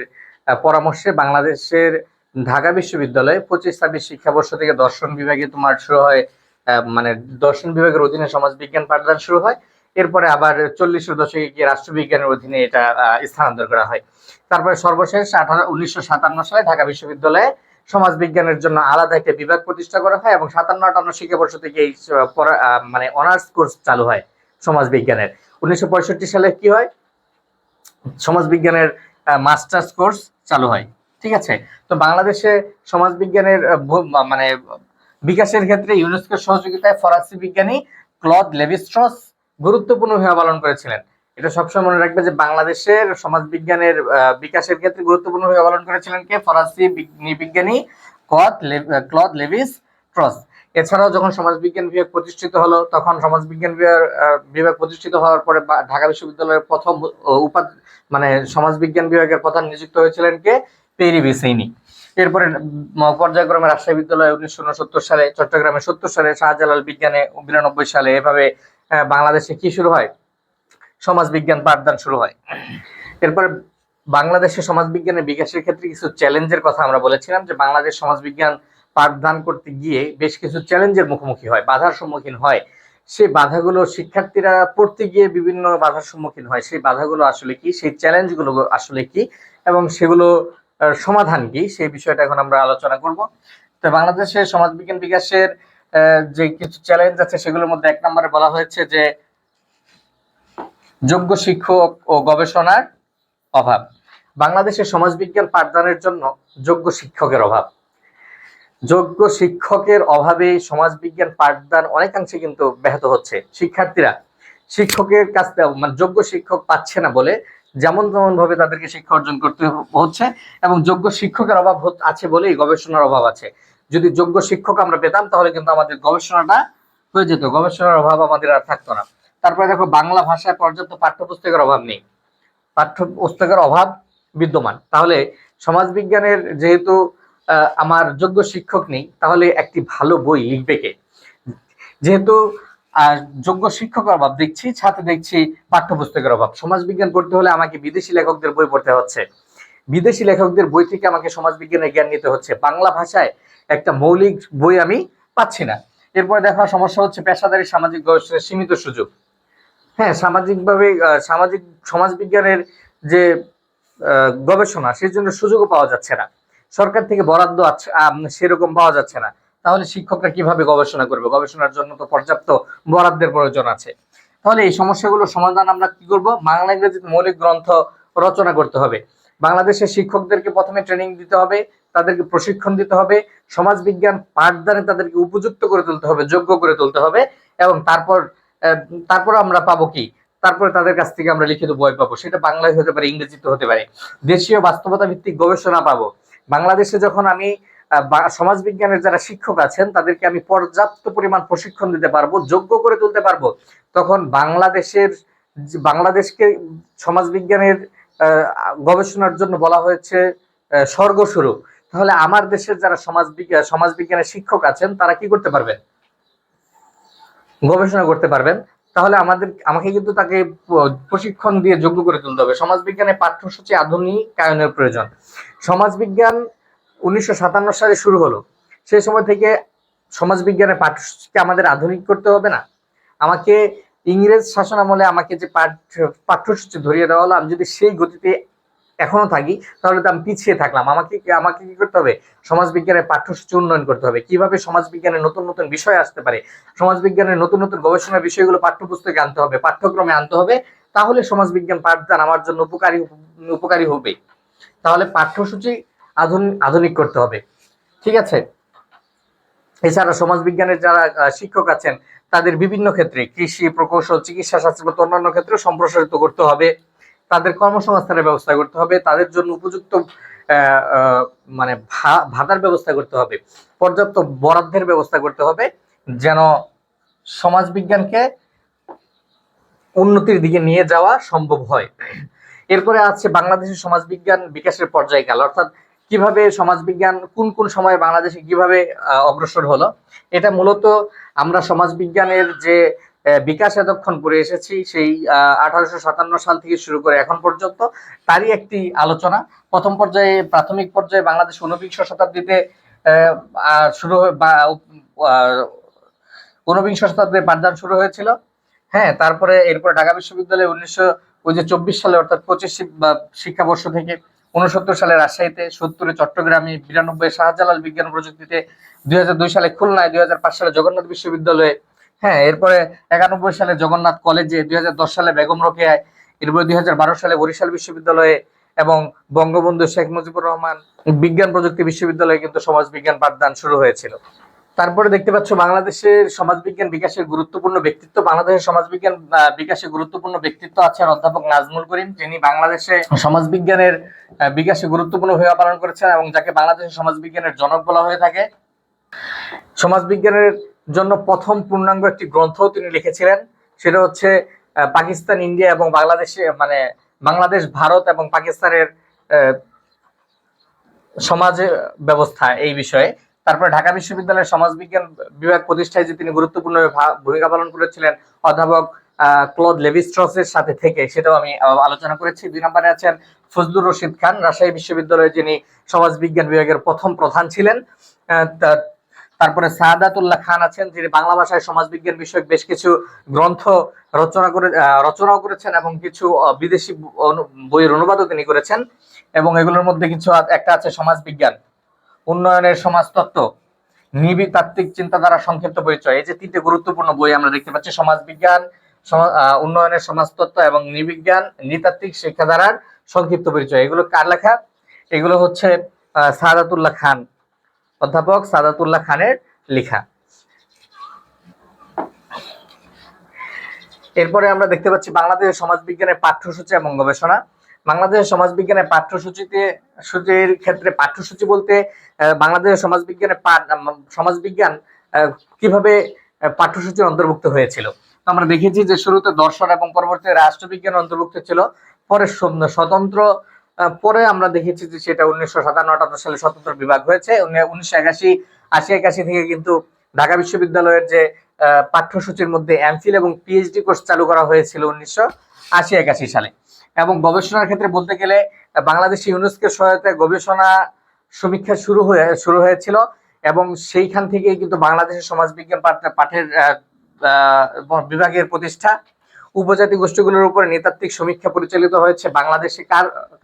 পরামর্শে বাংলাদেশের ঢাকা বিশ্ববিদ্যালয়ে 25-26 শিক্ষাবর্ষ থেকে দর্শন বিভাগে শুরু হয়, মানে দর্শন বিভাগের অধীনে সমাজবিজ্ঞান পাঠদান শুরু হয়, এরপরে আবার 40-এর দশকে গিয়ে রাষ্ট্রবিজ্ঞানের অধীনে এটা স্থানান্তর করা হয়। তারপরে সর্বশেষ 1957 সালে ঢাকা বিশ্ববিদ্যালয়ে সমাজবিজ্ঞানের জন্য আলাদা একটা বিভাগ প্রতিষ্ঠা করা হয় এবং 57-58 শিক্ষাবর্ষ থেকে এই মানে অনার্স কোর্স চালু হয় সমাজবিজ্ঞানের। 1965 সালে কি হয়, সমাজবিজ্ঞানের মাস্টার্স কোর্স চালু হয়। ঠিক আছে, তো বাংলাদেশে সমাজবিজ্ঞানের মানে বিকাশের ক্ষেত্রে ইউনেস্কোর সহযোগিতায় ফরাসি বিজ্ঞানী ক্লদ লেভি-স্ট্রস গুরুত্বপূর্ণ ভূমিকা পালন করেছিলেন। এটা সবসময় মনে রাখবে যে বাংলাদেশের সমাজবিজ্ঞানের বিকাশের ক্ষেত্রে গুরুত্বপূর্ণ ভূমিকা পালন করেছিলেন কে? ফরাসি বিজ্ঞানী ক্লদ লেভি-স্ট্রস। এছাড়াও যখন সমাজবিজ্ঞান বিভাগ প্রতিষ্ঠিত হলো, তখন সমাজবিজ্ঞান বিভাগ প্রতিষ্ঠিত হওয়ার পরে ঢাকা বিশ্ববিদ্যালয়ের প্রথম মানে সমাজবিজ্ঞান বিভাগের প্রধান নিযুক্ত হয়েছিলেন কে? পেরি বেসেইনি। এরপরে পর্যায়ক্রমে রাজশাহী বিদ্যালয় 1969 সালে, চট্টগ্রামে 70 সালে, শাহজালাল বিজ্ঞানে 92 সালে, এভাবে বাংলাদেশে কি শুরু হয়? সমাজবিজ্ঞান পাঠদান শুরু হয়। এরপরে বাংলাদেশের সমাজবিজ্ঞানের বিকাশের ক্ষেত্রে কিছু চ্যালেঞ্জের কথা আমরা বলেছিলাম যে বাংলাদেশ সমাজবিজ্ঞান পাঠদান করতে গিয়ে বেশ কিছু চ্যালেঞ্জের মুখোমুখি হয়, বাধার সম্মুখীন হয়। সেই বাধাগুলো শিক্ষার্থীরা পড়তে গিয়ে বিভিন্ন বাধার সম্মুখীন হয়। সেই বাধাগুলো আসলে কি, সেই চ্যালেঞ্জগুলো আসলে কি, এবং সেগুলো সমাধান কি, সেই বিষয়টা এখন আমরা আলোচনা করব। তো বাংলাদেশের সমাজবিজ্ঞান বিকাশের যে কিছু চ্যালেঞ্জ আছে সেগুলোর মধ্যে 1 নম্বরে বলা হয়েছে যে যোগ্য শিক্ষক ও গবেষণার অভাব। বাংলাদেশের সমাজবিজ্ঞান পাঠদানের জন্য যোগ্য শিক্ষকের অভাব। যোগ্য শিক্ষকের অভাবে সমাজবিজ্ঞান পাঠদান অনেকাংশে কিন্তু ব্যাহত হচ্ছে। শিক্ষার্থীরা শিক্ষকের কাছ থেকে মানে যোগ্য শিক্ষক পাচ্ছে না বলে যেমন তেমন ভাবে তাদেরকে শিক্ষা অর্জন করতে হচ্ছে, এবং যোগ্য শিক্ষকের অভাব আছে বলেই গবেষণার অভাব আছে। যদি যোগ্য শিক্ষক আমরা পেতাম তাহলে কিন্তু আমাদের গবেষণাটা হয়ে যেত, গবেষণার অভাব আমাদের আর থাকতো না। তারপরে দেখো, বাংলা ভাষায় পর্যাপ্ত পাঠ্যপুস্তকের অভাব নেই, পাঠ্যপুস্তকের অভাব বিদ্যমান। তাহলে সমাজবিজ্ঞানের যেহেতু আমার যোগ্য শিক্ষক নেই, তাহলে একটি ভালো বই লিখবে কে? যেহেতু যোগ্য শিক্ষকের অভাব দেখছি, সাথে দেখছি পাঠ্যপুস্তকের অভাব। সমাজবিজ্ঞান পড়তে হলে আমাকে বিদেশি লেখকদের বই পড়তে হচ্ছে, বিদেশি লেখকদের বই থেকে আমাকে সমাজবিজ্ঞানের জ্ঞান নিতে হচ্ছে। বাংলা ভাষায় একটা মৌলিক বই আমি পাচ্ছি না। এরপরে দেখা সমস্যা হচ্ছে পেশাদারী সামাজিক গবেষণার সীমিত সুযোগ। হ্যাঁ, সামাজিকভাবে সমাজবিজ্ঞানের যে গবেষণা, সেই জন্য সুযোগও পাওয়া যাচ্ছে না, সরকার থেকে বরাদ্দ সেরকম পাওয়া যাচ্ছে না। তাহলে শিক্ষকরা কিভাবে গবেষণা করবে? গবেষণার জন্য তো পর্যাপ্ত বরাদ্দের প্রয়োজন আছে। তাহলে এই সমস্যাগুলোর সমাধান আমরা কি করব? বাংলা ইংরেজিতে মৌলিক গ্রন্থ রচনা করতে হবে। বাংলাদেশের শিক্ষকদেরকে প্রথমে ট্রেনিং দিতে হবে, তাদেরকে প্রশিক্ষণ দিতে হবে, সমাজবিজ্ঞান পাঠদানে তাদেরকে উপযুক্ত করে তুলতে হবে, যোগ্য করে তুলতে হবে, এবং তারপর আমরা পাবো কি? তারপরে তাদের কাছ থেকে আমরা লিখিত বই পাবো, সেটা বাংলায় হতে পারে, ইংরেজিতে হতে পারে। দেশীয় বাস্তবতা ভিত্তিক গবেষণা পাবো। বাংলাদেশে যখন আমি সমাজবিজ্ঞানের যারা শিক্ষক আছেন তাদেরকে আমি পর্যাপ্ত পরিমাণ প্রশিক্ষণ দিতে পারবো, যোগ্য করে তুলতে পারবো, তখন বাংলাদেশকে সমাজবিজ্ঞানের গবেষণার জন্য বলা হয়েছে স্বর্গস্বরূ। তাহলে আমার দেশের যারা সমাজবিজ্ঞানের শিক্ষক আছেন তারা কি করতে পারবেন? গবেষণা করতে পারবেন। তাহলে আমাকে কিন্তু তাকে প্রশিক্ষণ দিয়ে যোগ্য করে তুলতে হবে। সমাজবিজ্ঞানের পাঠ্যসূচি আধুনিকায়নের প্রয়োজন। সমাজবিজ্ঞান 1957 সালে শুরু হলো, সেই সময় থেকে সমাজবিজ্ঞানের পাঠ্যসূচিকে আমাদের আধুনিক করতে হবে না? আমাকে ইংরেজ শাসন আমলে আমাকে যে পাঠ্যসূচি ধরিয়ে দেওয়া হলো, আমি যদি সেই গতিতে এখনো থাকি তাহলে তো আমি পিছিয়ে থাকলাম। আমাকে কি করতে হবে? সমাজবিজ্ঞানের পাঠ্যসূচি উন্নয়ন করতে হবে। কিভাবে সমাজবিজ্ঞানের নতুন নতুন বিষয় আসতে পারে, সমাজবিজ্ঞানের নতুন নতুন গবেষণার বিষয়গুলো পাঠ্যপুস্তকে আনতে হবে, পাঠ্যক্রমে আনতে হবে। তাহলে সমাজবিজ্ঞান পাঠদান আমার জন্য উপকারী হবে। তাহলে পাঠ্যসূচি আধুনিক করতে হবে। ঠিক আছে। এছাড়া সমাজবিজ্ঞানের যারা শিক্ষক আছেন তাদের বিভিন্ন ক্ষেত্রে, কৃষি, প্রকৌশল, চিকিৎসা শাস্ত্র মতো অন্যান্য ক্ষেত্রে সম্প্রসারিত করতে হবে। তাদের কর্মসংস্থানের ব্যবস্থা করতে হবে, তাদের জন্য উপযুক্ত মানে ভাতার ব্যবস্থা করতে হবে, পর্যাপ্ত বরাদ্দের ব্যবস্থা করতে হবে, যেন সমাজবিজ্ঞানকে উন্নতির দিকে নিয়ে যাওয়া সম্ভব হয়। এরপরে আছে বাংলাদেশের সমাজবিজ্ঞান বিকাশের পর্যায়কাল, অর্থাৎ কিভাবে সমাজবিজ্ঞান কোন কোন সময়ে বাংলাদেশে কিভাবে অগ্রসর হলো। এটা মূলত আমরা সমাজবিজ্ঞানের যে বিকাশ এতক্ষণ করে এসেছি, সেই 1857 সাল থেকে শুরু করে এখন পর্যন্ত, তারই একটি আলোচনা। প্রথম পর্যায়ে, প্রাথমিক পর্যায়ে বাংলাদেশ 19 শতাব্দীতে শুরু ঊনবিংশ শতাব্দীতে পাঠদান শুরু হয়েছিল। হ্যাঁ, তারপরে এরপর ঢাকা বিশ্ববিদ্যালয়ে 1924 সালে অর্থাৎ 25 শিক্ষাবর্ষ থেকে 69 সালে রাজশাহীতে, 70-এ চট্টগ্রামে, 92-এ শাহজালাল বিজ্ঞান ও প্রযুক্তিতে, 2002 সালে খুলনায়, 2005 সালে জগন্নাথ বিশ্ববিদ্যালয়ে, হ্যাঁ, এরপরে 91 সালে জগন্নাথ কলেজে, 2010 সালে বেগম রোকেয়ায়, এরপরে 2012 সালে বরিশাল বিশ্ববিদ্যালয়ে এবং বঙ্গবন্ধু শেখ মুজিবুর রহমান বিজ্ঞান প্রযুক্তি বিশ্ববিদ্যালয়ে কিন্তু সমাজবিজ্ঞান পাঠদান শুরু হয়েছিল। তারপরে দেখতে পাচ্ছ বাংলাদেশের সমাজবিজ্ঞান বিকাশের গুরুত্বপূর্ণ ব্যক্তিত্ব। বাংলাদেশের সমাজবিজ্ঞান বিকাশে গুরুত্বপূর্ণ ব্যক্তিত্ব আছেন অধ্যাপক নাজমুল করিম, যিনি বাংলাদেশে সমাজবিজ্ঞানের বিকাশে গুরুত্বপূর্ণ ভূমিকা পালন করেছেন এবং যাকে বাংলাদেশের সমাজবিজ্ঞানের জনক বলা হয়ে থাকে। সমাজবিজ্ঞানের জন্য প্রথম পূর্ণাঙ্গ একটি গ্রন্থ তিনি লিখেছিলেন, সেটা হচ্ছে পাকিস্তান, ইন্ডিয়া এবং বাংলাদেশে, মানে বাংলাদেশ, ভারত এবং পাকিস্তানের সমাজ ব্যবস্থা এই বিষয়ে। তারপরে ঢাকা বিশ্ববিদ্যালয়ের সমাজবিজ্ঞান বিভাগ প্রতিষ্ঠায় যে তিনি গুরুত্বপূর্ণ ভূমিকা পালন করেছিলেন অধ্যাপক ক্লদ লেভি-স্ট্রসের সাথে থেকে, সেটাও আমি আলোচনা করেছি। 2 নম্বরে আছেন ফজলুর রশিদ খান, রাজশাহী বিশ্ববিদ্যালয়ে যিনি সমাজবিজ্ঞান বিভাগের প্রথম প্রধান ছিলেন। তারপরে সাদাতুল্লাহ খান আছেন, যিনি বাংলা ভাষায় সমাজবিজ্ঞান বিষয়ক বেশ কিছু গ্রন্থ রচনাও করেছেন এবং কিছু বিদেশি বইয়ের অনুবাদও তিনি করেছেন। এবং এগুলোর মধ্যে কিছু একটা আছে সমাজবিজ্ঞান, উন্নয়নের সমাজতত্ত্ব, নৃতাত্ত্বিক চিন্তাধারা সংক্ষিপ্ত পরিচয়। এই যে 3টে গুরুত্বপূর্ণ বই আমরা দেখতে পাচ্ছি, সমাজবিজ্ঞান, উন্নয়নের সমাজতত্ত্ব এবং নৃতাত্ত্বিক শিক্ষাধারার সংক্ষিপ্ত পরিচয়। এগুলো কার লেখা? এগুলো হচ্ছে সাদাতুল্লাহ খান, অধ্যাপক সাদাতুল্লাহ খানের লেখা। এরপরে আমরা দেখতে পাচ্ছি বাংলাদেশের সমাজবিজ্ঞানের পাঠ্যসূচি এবং গবেষণা। বাংলাদেশের সমাজবিজ্ঞানের পাঠ্যসূচির ক্ষেত্রে, পাঠ্যসূচি বলতে বাংলাদেশের সমাজবিজ্ঞান কিভাবে পাঠ্যসূচির অন্তর্ভুক্ত হয়েছিল। আমরা দেখেছি যে শুরুতে দর্শন এবং পরবর্তীতে রাষ্ট্রবিজ্ঞান অন্তর্ভুক্ত ছিল, পরে স্বতন্ত্র, পরে আমরা দেখেছি যে সেটা 1957-58 সালে স্বতন্ত্র বিভাগ হয়েছে। 1980 থেকে কিন্তু ঢাকা বিশ্ববিদ্যালয়ের যে পাঠ্যসূচির মধ্যে এমফিল এবং পিএইচডি কোর্স চালু করা হয়েছিল 1980-81 সালে। এবং গবেষণার ক্ষেত্রে বলতে গেলে বাংলাদেশে ইউনেস্কোর সহায়তায় গবেষণা সমীক্ষা শুরু হয়েছিল এবং সেইখান থেকে কিন্তু বাংলাদেশের সমাজবিজ্ঞান পাঠের বিভাগের প্রতিষ্ঠা। উপজাতি গোষ্ঠীগুলোর উপরে নৃতাত্ত্বিক সমীক্ষা পরিচালিত হয়েছে বাংলাদেশে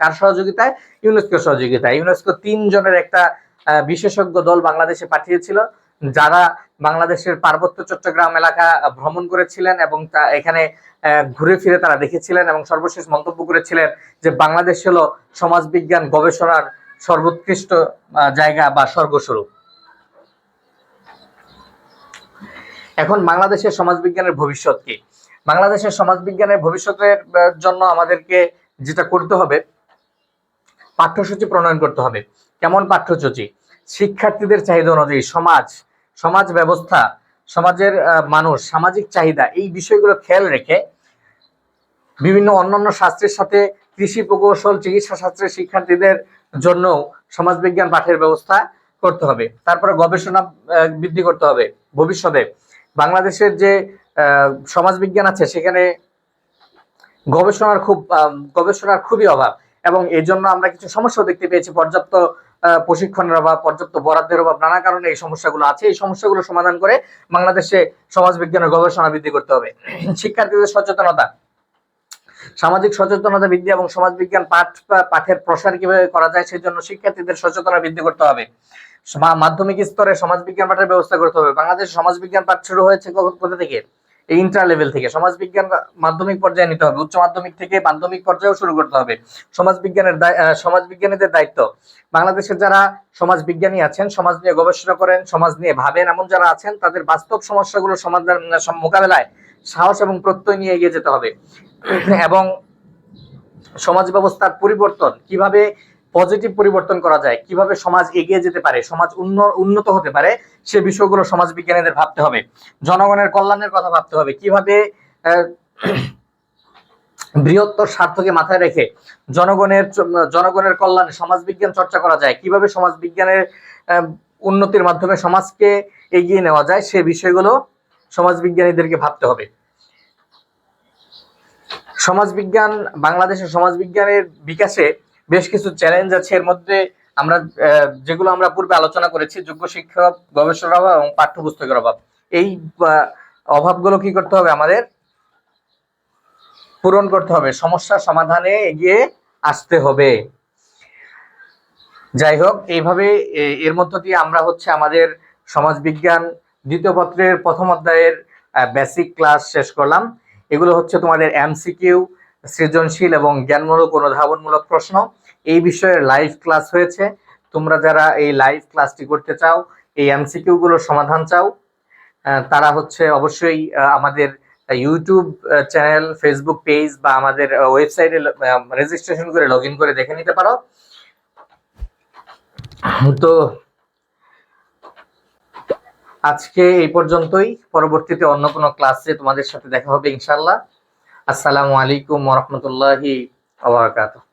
কার সহযোগিতায়? ইউনেস্কোর সহযোগিতায়। ইউনেস্কো 3 জনের একটা বিশেষজ্ঞ দল বাংলাদেশে পাঠিয়েছিল, যারা বাংলাদেশের পার্বত্য চট্টগ্রাম এলাকা ভ্রমণ করেছিলেন এবং এখানে ঘুরে ফিরে তারা দেখেছিলেন এবং সর্বশেষ মন্তব্য করেছিলেন যে বাংলাদেশ হলো সমাজবিজ্ঞান গবেষণার সর্বোৎকৃষ্ট জায়গা বা স্বর্গস্বরূপ। এখন বাংলাদেশের সমাজবিজ্ঞানের ভবিষ্যৎ কি? বাংলাদেশের সমাজবিজ্ঞানের ভবিষ্যতের জন্য আমাদেরকে যেটা করতে হবে, পাঠ্যসূচি প্রণয়ন করতে হবে। কেমন পাঠ্যসূচি? শিক্ষার্থীদের চাহিদা অনুযায়ী সমাজ ব্যবস্থা, সমাজের মানুষ, সামাজিক চাহিদা, এই বিষয়গুলো খেয়াল রেখে বিভিন্ন অন্যান্য শাস্ত্রের সাথে কৃষি প্রকৌশল, চিকিৎসা শাস্ত্রের শিক্ষার্থীদের জন্য সমাজবিজ্ঞান পাঠের ব্যবস্থা করতে হবে। তারপরে গবেষণা বৃদ্ধি করতে হবে। ভবিষ্যতে বাংলাদেশের যে সমাজবিজ্ঞান আছে সেখানে গবেষণার খুবই অভাব এবং এই জন্য আমরা কিছু সমস্যা দেখতে পেয়েছি। পর্যাপ্ত প্রশিক্ষণের অভাব, পর্যাপ্ত বরাদ্দের অভাব, নানা কারণে এই সমস্যাগুলো আছে। এই সমস্যাগুলো সমাধান করে বাংলাদেশে সমাজবিজ্ঞানের গবেষণা বৃদ্ধি করতে হবে। শিক্ষার্থীদের সচেতনতা, সামাজিক সচেতনতা বৃদ্ধি এবং সমাজবিজ্ঞান পাঠের প্রসার কিভাবে করা যায় সেই জন্য শিক্ষার্থীদের সচেতনতা বৃদ্ধি করতে হবে। মাধ্যমিক স্তরে সমাজবিজ্ঞান পাঠের ব্যবস্থা করতে হবে। বাংলাদেশে সমাজবিজ্ঞান পাঠ শুরু হয়েছে কোথা থেকে? এই ইন্টার লেভেল থেকে। সমাজবিজ্ঞান মাধ্যমিক পর্যায়ে নিতে হবে, উচ্চ মাধ্যমিক থেকে মাধ্যমিক পর্যায়েও শুরু করতে হবে। সমাজবিজ্ঞানীদের দায়িত্ব, বাংলাদেশের যারা সমাজবিজ্ঞানী আছেন, সমাজ নিয়ে গবেষণা করেন, সমাজ নিয়ে ভাবেন, এমন যারা আছেন তাদের বাস্তব সমস্যাগুলো সমাধান মোকাবেলায় সাহস এবং প্রত্যয় নিয়ে এগিয়ে যেতে হবে এবং সমাজ ব্যবস্থার পরিবর্তন কিভাবে পজিটিভ পরিবর্তন করা যায়, কিভাবে সমাজ এগিয়ে যেতে পারে, সমাজ উন্নত হতে পারে, সে বিষয়গুলো সমাজ বিজ্ঞানীদের ভাবতে হবে। জনগণের কল্যাণের কথা ভাবতে হবে, কিভাবে বৃহত্তর স্বার্থকে মাথায় রেখে জনগণের কল্যাণে সমাজবিজ্ঞান চর্চা করা যায়, কিভাবে সমাজবিজ্ঞানের উন্নতির মাধ্যমে সমাজকে এগিয়ে নেওয়া যায়, সে বিষয়গুলো সমাজবিজ্ঞানীদেরকে ভাবতে হবে। বাংলাদেশের সমাজবিজ্ঞানের বিকাশে বেশ কিছু চ্যালেঞ্জ আছে। এর মধ্যে যেগুলো আমরা পূর্বে আলোচনা করেছি, যোগ্য শিক্ষক, গবেষণার অভাব এবং পাঠ্যপুস্তকের অভাব। এই অভাবগুলো কি করতে হবে? আমাদের পূরণ করতে হবে, সমস্যা সমাধানে এগিয়ে আসতে হবে। যাই হোক, এইভাবে এর মধ্য দিয়ে আমরা হচ্ছে আমাদের সমাজবিজ্ঞান দ্বিতীয় পত্রের প্রথম অধ্যায়ের বেসিক ক্লাস শেষ করলাম। এগুলো হচ্ছে তোমাদের এমসিকিউ, সৃজনশীল এবং জ্ঞানমূলক অনুধাবনমূলক প্রশ্ন। এই বিষয়ের লাইভ ক্লাস হয়েছে। তোমরা যারা এই লাইভ ক্লাসটি করতে চাও, এই এমসিকিউ গুলোর সমাধান চাও, তারা হচ্ছে অবশ্যই আমাদের ইউটিউব চ্যানেল, ফেসবুক পেজ বা আমাদের ওয়েবসাইটে রেজিস্ট্রেশন করে লগ ইন করে দেখে নিতে পারো। তো আজকে এই পর্যন্তই, পরবর্তীতে অন্য কোনো ক্লাসে তোমাদের সাথে দেখা হবে ইনশাআল্লাহ। আসসালামু আলাইকুম ওয়া রাহমাতুল্লাহি ওয়া বারাকাতুহু।